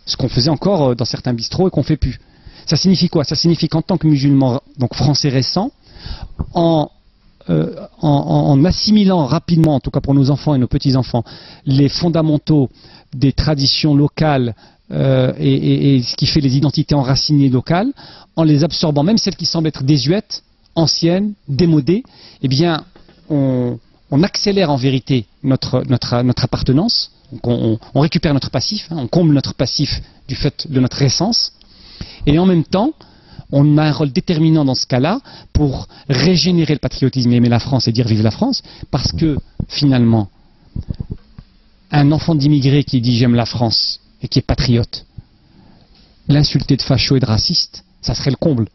Ce qu'on faisait encore dans certains bistrots et qu'on ne fait plus. Ça signifie quoi? Ça signifie qu'en tant que musulman, donc français récent, en assimilant rapidement, en tout cas pour nos enfants et nos petits-enfants, les fondamentaux des traditions locales et ce qui fait les identités enracinées locales, en les absorbant, même celles qui semblent être désuètes, anciennes, démodées, eh bien, on accélère en vérité notre appartenance, on récupère notre passif, on comble notre passif du fait de notre essence, et en même temps, on a un rôle déterminant dans ce cas-là pour régénérer le patriotisme et aimer la France et dire vive la France, parce que finalement, un enfant d'immigré qui dit j'aime la France et qui est patriote, l'insulter de facho et de raciste, ça serait le comble.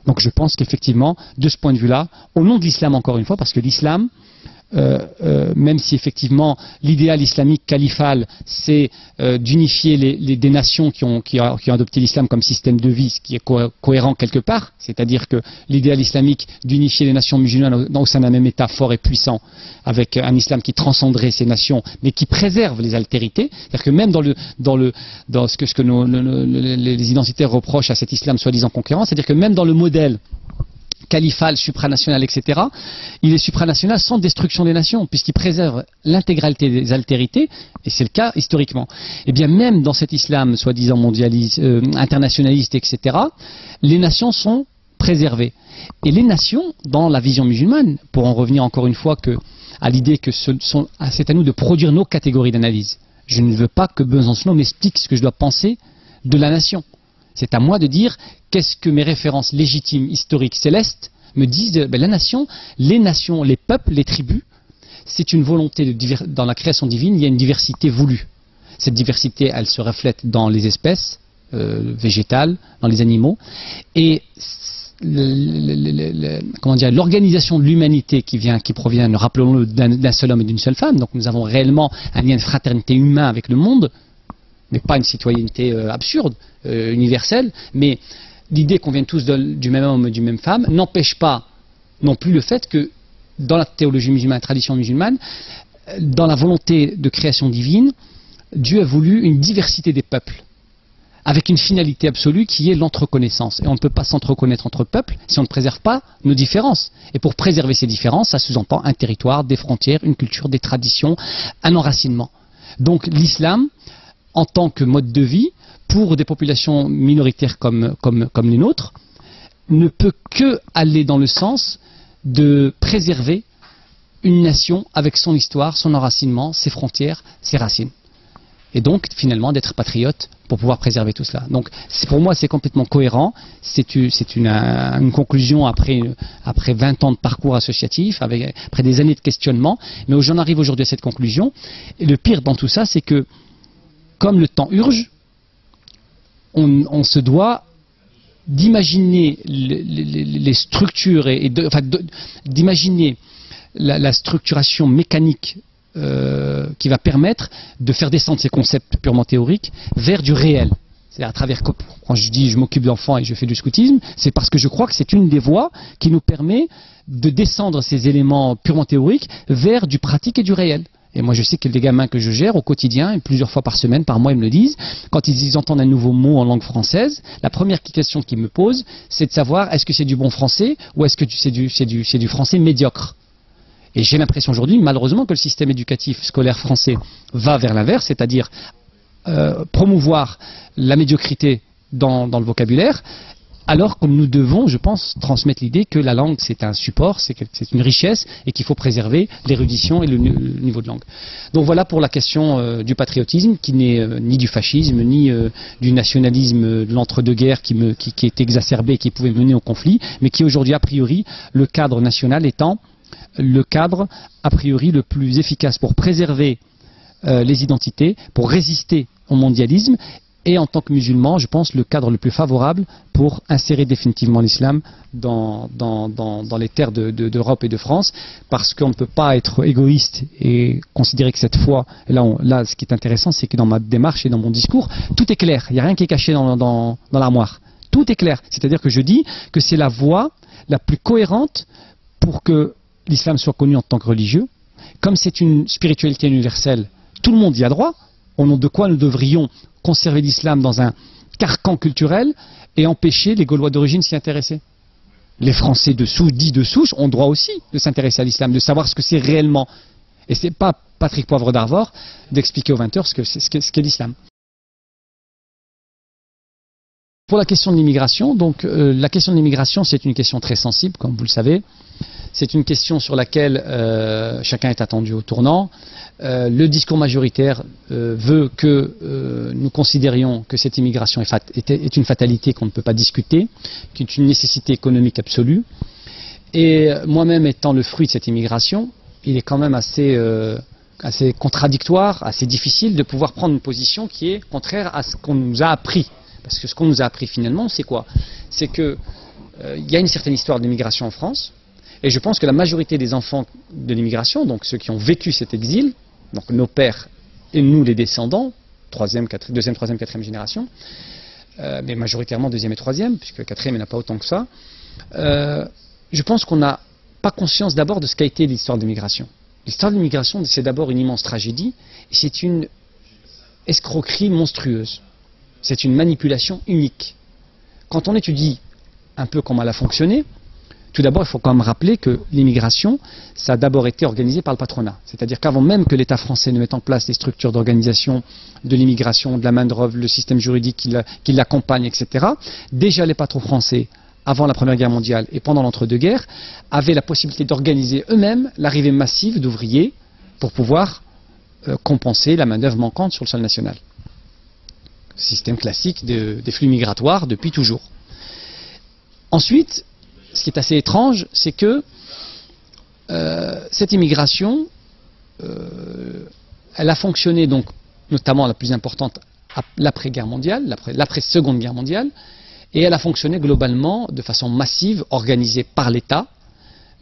Donc je pense qu'effectivement, de ce point de vue-là, au nom de l'islam encore une fois, parce que l'islam, même si effectivement l'idéal islamique califal c'est d'unifier des nations qui ont adopté l'islam comme système de vie, ce qui est cohérent quelque part, c'est-à-dire que l'idéal islamique d'unifier les nations musulmanes au sein d'un même État fort et puissant, avec un islam qui transcenderait ces nations, mais qui préserve les altérités, c'est-à-dire que même dans ce que les identitaires reprochent à cet islam soi-disant conquérant, c'est-à-dire que même dans le modèle califal, supranational, etc., il est supranational sans destruction des nations, puisqu'il préserve l'intégralité des altérités, et c'est le cas historiquement. Et bien même dans cet islam soi-disant mondialiste, internationaliste, etc., les nations sont préservées. Et les nations, dans la vision musulmane, pour en revenir encore une fois à l'idée que c'est à nous de produire nos catégories d'analyse. Je ne veux pas que Besançon m'explique ce que je dois penser de la nation. C'est à moi de dire qu'est-ce que mes références légitimes, historiques, célestes me disent. La nation, les nations, les peuples, les tribus, c'est une volonté dans la création divine, il y a une diversité voulue. Cette diversité, elle se reflète dans les espèces végétales, dans les animaux, et l'organisation de l'humanité qui provient, rappelons-le, d'un seul homme et d'une seule femme. Donc nous avons réellement un lien de fraternité humain avec le monde, mais pas une citoyenneté absurde, universelle, mais l'idée qu'on vienne tous du même homme et d'une même femme n'empêche pas non plus le fait que dans la théologie musulmane, la tradition musulmane, dans la volonté de création divine, Dieu a voulu une diversité des peuples, avec une finalité absolue qui est l'entreconnaissance. Et on ne peut pas s'entreconnaître entre peuples si on ne préserve pas nos différences. Et pour préserver ces différences, ça sous-entend un territoire, des frontières, une culture, des traditions, un enracinement. Donc l'islam, en tant que mode de vie, pour des populations minoritaires comme les nôtres, ne peut que aller dans le sens de préserver une nation avec son histoire, son enracinement, ses frontières, ses racines. Et donc, finalement, d'être patriote pour pouvoir préserver tout cela. Donc, pour moi, c'est complètement cohérent. C'est une conclusion après 20 ans de parcours associatif, après des années de questionnement. Mais j'en arrive aujourd'hui à cette conclusion. Et le pire dans tout ça, c'est que, comme le temps urge, on se doit d'imaginer les structures d'imaginer la structuration mécanique qui va permettre de faire descendre ces concepts purement théoriques vers du réel. C'est-à-dire à travers, quand je dis je m'occupe d'enfants et je fais du scoutisme, c'est parce que je crois que c'est une des voies qui nous permet de descendre ces éléments purement théoriques vers du pratique et du réel. Et moi, je sais que les gamins que je gère au quotidien, et plusieurs fois par semaine, par mois, ils me le disent, quand ils entendent un nouveau mot en langue française, la première question qu'ils me posent, c'est de savoir est-ce que c'est du bon français ou est-ce que c'est du français médiocre. Et j'ai l'impression aujourd'hui, malheureusement, que le système éducatif scolaire français va vers l'inverse, c'est-à-dire promouvoir la médiocrité dans le vocabulaire, alors que nous devons, je pense, transmettre l'idée que la langue c'est un support, c'est une richesse et qu'il faut préserver l'érudition et le niveau de langue. Donc voilà pour la question du patriotisme qui n'est ni du fascisme, ni du nationalisme de l'entre-deux-guerres qui est exacerbé et qui pouvait mener au conflit, mais qui aujourd'hui a priori, le cadre national étant le cadre a priori le plus efficace pour préserver les identités, pour résister au mondialisme. Et en tant que musulman, je pense le cadre le plus favorable pour insérer définitivement l'islam dans les terres d'Europe et de France, parce qu'on ne peut pas être égoïste et considérer que cette foi, là ce qui est intéressant, c'est que dans ma démarche et dans mon discours, tout est clair, il n'y a rien qui est caché dans l'armoire. Tout est clair, c'est-à-dire que je dis que c'est la voie la plus cohérente pour que l'islam soit connu en tant que religieux. Comme c'est une spiritualité universelle, tout le monde y a droit, au nom de quoi nous devrions conserver l'islam dans un carcan culturel et empêcher les Gaulois d'origine s'y intéresser. Les Français dits de souche ont droit aussi de s'intéresser à l'islam, de savoir ce que c'est réellement. Et c'est pas Patrick Poivre d'Arvor d'expliquer aux 20h ce qu'est l'islam. Pour la question de l'immigration, donc la question de l'immigration, c'est une question très sensible, comme vous le savez. C'est une question sur laquelle chacun est attendu au tournant. Le discours majoritaire veut que nous considérions que cette immigration est une fatalité qu'on ne peut pas discuter, qui est une nécessité économique absolue. Et moi-même étant le fruit de cette immigration, il est quand même assez contradictoire, assez difficile de pouvoir prendre une position qui est contraire à ce qu'on nous a appris. Parce que ce qu'on nous a appris finalement, c'est quoi? C'est qu'il y a une certaine histoire d'immigration en France, et je pense que la majorité des enfants de l'immigration, donc ceux qui ont vécu cet exil, donc nos pères et nous les descendants, deuxième, troisième, quatrième génération, mais majoritairement deuxième et troisième, puisque quatrième il n'y en a pas autant que ça, je pense qu'on n'a pas conscience d'abord de ce qu'a été l'histoire de l'immigration. L'histoire de l'immigration, c'est d'abord une immense tragédie, et c'est une escroquerie monstrueuse. C'est une manipulation unique. Quand on étudie un peu comment elle a fonctionné, tout d'abord, il faut quand même rappeler que l'immigration, ça a d'abord été organisé par le patronat. C'est-à-dire qu'avant même que l'État français ne mette en place les structures d'organisation de l'immigration, de la main-d'œuvre, le système juridique qui l'accompagne, etc., déjà les patrons français, avant la Première Guerre mondiale et pendant l'entre-deux-guerres, avaient la possibilité d'organiser eux-mêmes l'arrivée massive d'ouvriers pour pouvoir compenser la main-d'œuvre manquante sur le sol national. Système classique des flux migratoires depuis toujours. Ensuite, ce qui est assez étrange, c'est que cette immigration, elle a fonctionné donc, notamment la plus importante l'après-guerre mondiale, l'après-seconde guerre mondiale, et elle a fonctionné globalement de façon massive, organisée par l'État,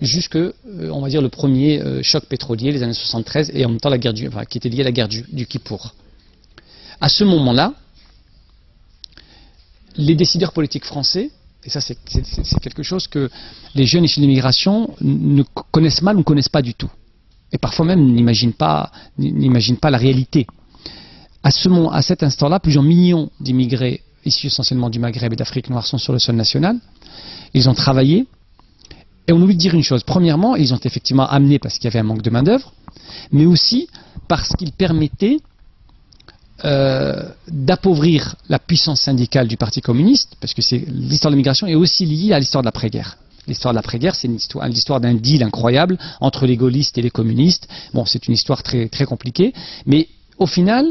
jusque, on va dire, le premier choc pétrolier, les années 73, et en même temps la guerre qui était liée à la guerre du Kippour. À ce moment-là, les décideurs politiques français, et ça c'est quelque chose que les jeunes issus de l'immigration ne connaissent mal ou ne connaissent pas du tout, et parfois même n'imaginent pas la réalité. À cet instant-là, plusieurs millions d'immigrés issus essentiellement du Maghreb et d'Afrique noire sont sur le sol national. Ils ont travaillé, et on oublie de dire une chose. Premièrement, ils ont effectivement amené parce qu'il y avait un manque de main-d'œuvre, mais aussi parce qu'ils permettaient d'appauvrir la puissance syndicale du Parti communiste, parce que l'histoire de l'immigration est aussi liée à l'histoire de l'après-guerre. L'histoire de l'après-guerre, c'est l'histoire d'un deal incroyable entre les gaullistes et les communistes. Bon, c'est une histoire très, très compliquée, mais au final,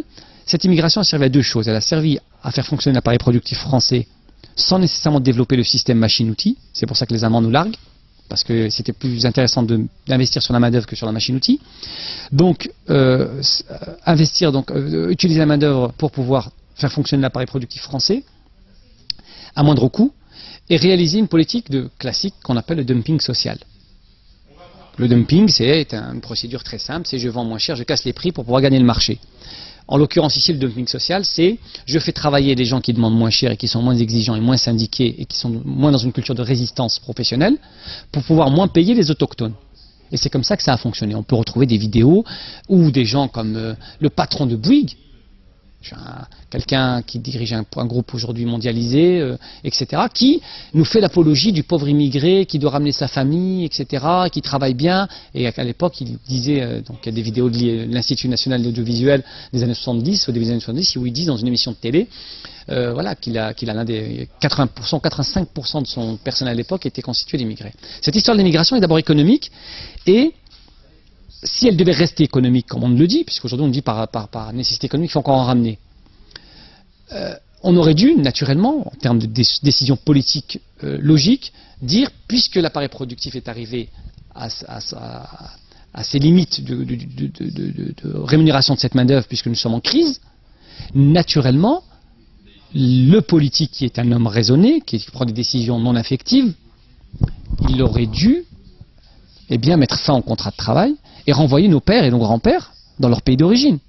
cette immigration a servi à deux choses. Elle a servi à faire fonctionner l'appareil productif français sans nécessairement développer le système machine-outil. C'est pour ça que les Allemands nous larguent, parce que c'était plus intéressant d'investir sur la main-d'œuvre que sur la machine-outil. Donc, utiliser la main-d'œuvre pour pouvoir faire fonctionner l'appareil productif français à moindre coût et réaliser une politique classique qu'on appelle le dumping social. Le dumping, c'est une procédure très simple, c'est je vends moins cher, je casse les prix pour pouvoir gagner le marché. En l'occurrence ici, le dumping social, c'est je fais travailler des gens qui demandent moins cher et qui sont moins exigeants et moins syndiqués et qui sont moins dans une culture de résistance professionnelle pour pouvoir moins payer les autochtones. Et c'est comme ça que ça a fonctionné. On peut retrouver des vidéos où des gens comme le patron de Bouygues, quelqu'un qui dirige un groupe aujourd'hui mondialisé, etc., qui nous fait l'apologie du pauvre immigré qui doit ramener sa famille, etc., qui travaille bien. Et à l'époque, il disait, donc il y a des vidéos de l'Institut national de l'audiovisuel des années 70, au début des années 70, où il dit dans une émission de télé, qu'il a l'un des 80%, 85% de son personnel à l'époque était constitué d'immigrés. Cette histoire de l'immigration est d'abord économique, et si elle devait rester économique, comme on le dit, puisqu'aujourd'hui on dit par nécessité économique, il faut encore en ramener, on aurait dû, naturellement, en termes de décision politique logique, dire, puisque l'appareil productif est arrivé à ses limites de rémunération de cette main-d'œuvre, puisque nous sommes en crise, naturellement, le politique qui est un homme raisonné, qui prend des décisions non affectives, il aurait dû mettre fin au contrat de travail et renvoyer nos pères et nos grands-pères dans leur pays d'origine.